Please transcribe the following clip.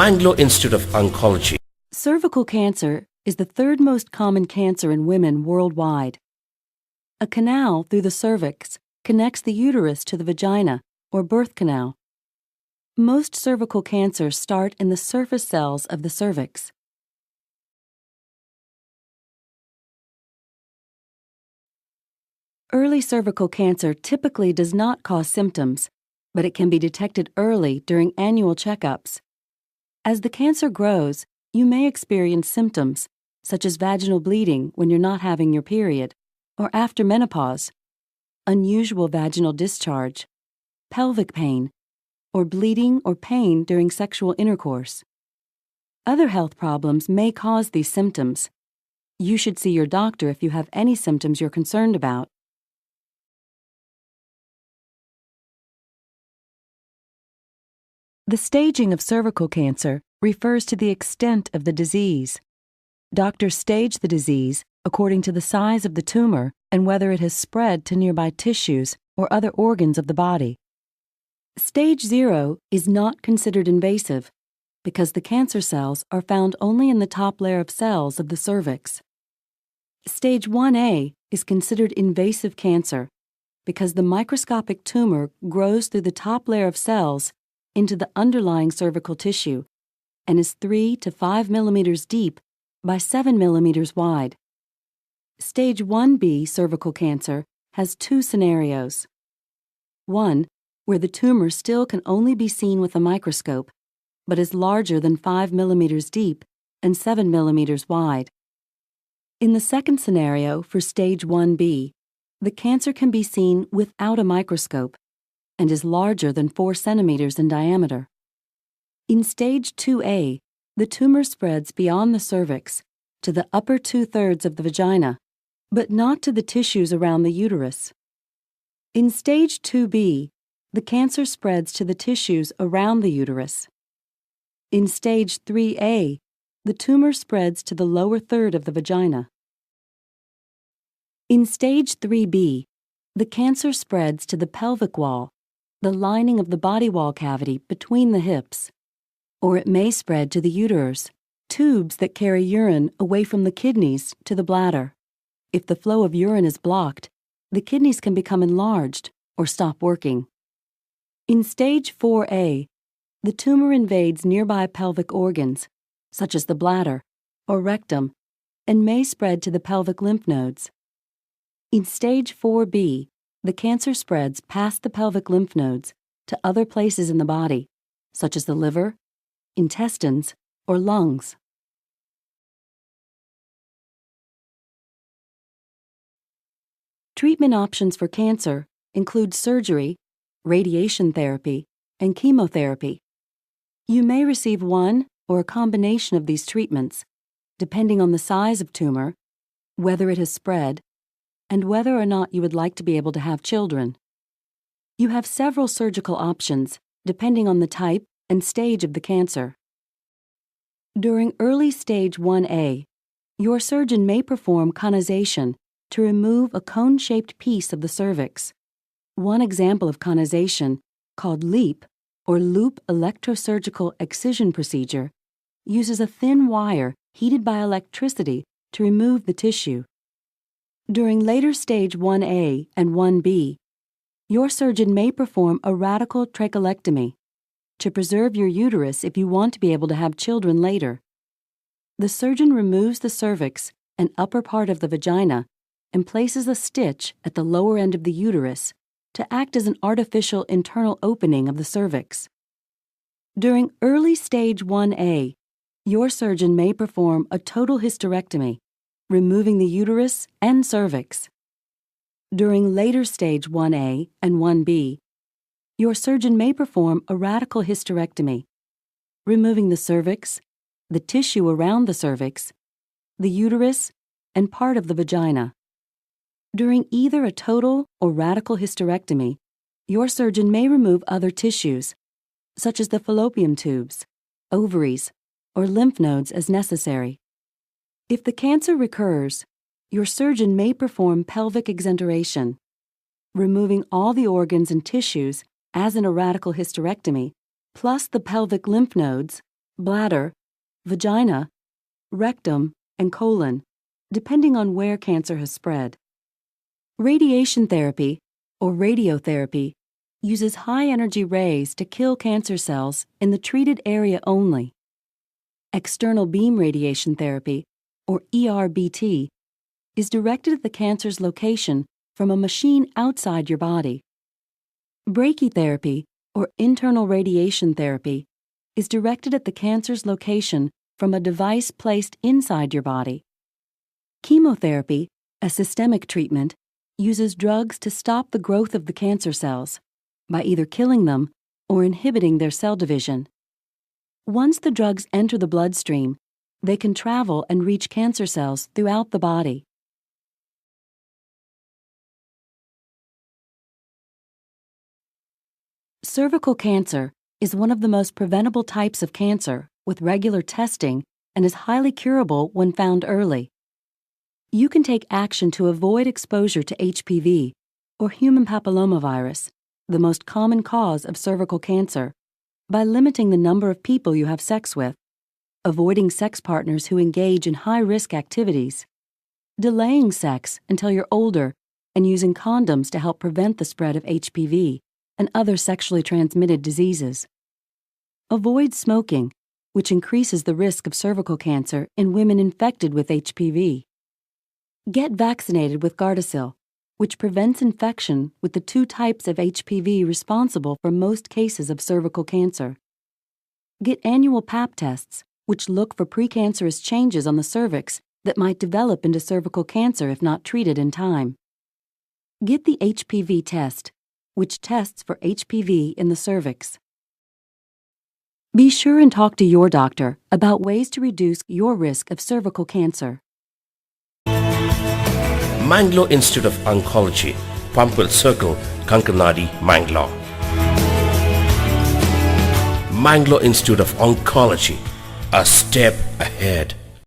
Mangalore Institute of Oncology. Cervical cancer is the third most common cancer in women worldwide. A canal through the cervix connects the uterus to the vagina or birth canal. Most cervical cancers start in the surface cells of the cervix. Early cervical cancer typically does not cause symptoms, but it can be detected early during annual checkups. As the cancer grows, you may experience symptoms, such as vaginal bleeding when you're not having your period, or after menopause, unusual vaginal discharge, pelvic pain, or bleeding or pain during sexual intercourse. Other health problems may cause these symptoms. You should see your doctor if you have any symptoms you're concerned about. The staging of cervical cancer refers to the extent of the disease. Doctors stage the disease according to the size of the tumor and whether it has spread to nearby tissues or other organs of the body. Stage 0 is not considered invasive because the cancer cells are found only in the top layer of cells of the cervix. Stage 1A is considered invasive cancer because the microscopic tumor grows through the top layer of cells into the underlying cervical tissue and is 3 to 5 millimeters deep by 7 millimeters wide. Stage 1B cervical cancer has two scenarios. One, where the tumor still can only be seen with a microscope, but is larger than 5 millimeters deep and 7 millimeters wide. In the second scenario for stage 1B, the cancer can be seen without a microscope and is larger than 4 centimeters in diameter. In stage 2A, the tumor spreads beyond the cervix to the upper 2/3 of the vagina, but not to the tissues around the uterus. In stage 2B, the cancer spreads to the tissues around the uterus. In stage 3A, the tumor spreads to the lower third of the vagina. In stage 3B, the cancer spreads to the pelvic wall, the lining of the body wall cavity between the hips, or it may spread to the ureters, tubes that carry urine away from the kidneys to the bladder. If the flow of urine is blocked, the kidneys can become enlarged or stop working. In stage 4A, the tumor invades nearby pelvic organs, such as the bladder or rectum, and may spread to the pelvic lymph nodes. In stage 4B, the cancer spreads past the pelvic lymph nodes to other places in the body, such as the liver, intestines, or lungs. Treatment options for cancer include surgery, radiation therapy, and chemotherapy. You may receive one or a combination of these treatments, depending on the size of tumor, whether it has spread, and whether or not you would like to be able to have children. You have several surgical options, depending on the type and stage of the cancer. During early stage 1A, your surgeon may perform conization to remove a cone-shaped piece of the cervix. One example of conization, called LEEP, or loop electrosurgical excision procedure, uses a thin wire heated by electricity to remove the tissue. During later stage 1A and 1B, your surgeon may perform a radical trachelectomy to preserve your uterus if you want to be able to have children later. The surgeon removes the cervix and upper part of the vagina and places a stitch at the lower end of the uterus to act as an artificial internal opening of the cervix. During early stage 1A, your surgeon may perform a total hysterectomy, removing the uterus and cervix. During later stage 1A and 1B, your surgeon may perform a radical hysterectomy, removing the cervix, the tissue around the cervix, the uterus, and part of the vagina. During either a total or radical hysterectomy, your surgeon may remove other tissues, such as the fallopian tubes, ovaries, or lymph nodes as necessary. If the cancer recurs, your surgeon may perform pelvic exenteration, removing all the organs and tissues as in a radical hysterectomy, plus the pelvic lymph nodes, bladder, vagina, rectum, and colon, depending on where cancer has spread. Radiation therapy, or radiotherapy, uses high-energy rays to kill cancer cells in the treated area only. External beam radiation therapy, or ERBT, is directed at the cancer's location from a machine outside your body. Brachytherapy, or internal radiation therapy, is directed at the cancer's location from a device placed inside your body. Chemotherapy, a systemic treatment, uses drugs to stop the growth of the cancer cells by either killing them or inhibiting their cell division. Once the drugs enter the bloodstream, they can travel and reach cancer cells throughout the body. Cervical cancer is one of the most preventable types of cancer with regular testing and is highly curable when found early. You can take action to avoid exposure to HPV, or human papillomavirus, the most common cause of cervical cancer, by limiting the number of people you have sex with, avoiding sex partners who engage in high-risk activities, delaying sex until you're older, and using condoms to help prevent the spread of HPV and other sexually transmitted diseases. Avoid smoking, which increases the risk of cervical cancer in women infected with HPV. Get vaccinated with Gardasil, which prevents infection with the 2 types of HPV responsible for most cases of cervical cancer. Get annual Pap tests, which look for precancerous changes on the cervix that might develop into cervical cancer if not treated in time. Get the HPV test, which tests for HPV in the cervix. Be sure and talk to your doctor about ways to reduce your risk of cervical cancer. Mangalore Institute of Oncology, Pampil Circle, Kankanadi, Mangalore. Mangalore Institute of Oncology, a step ahead.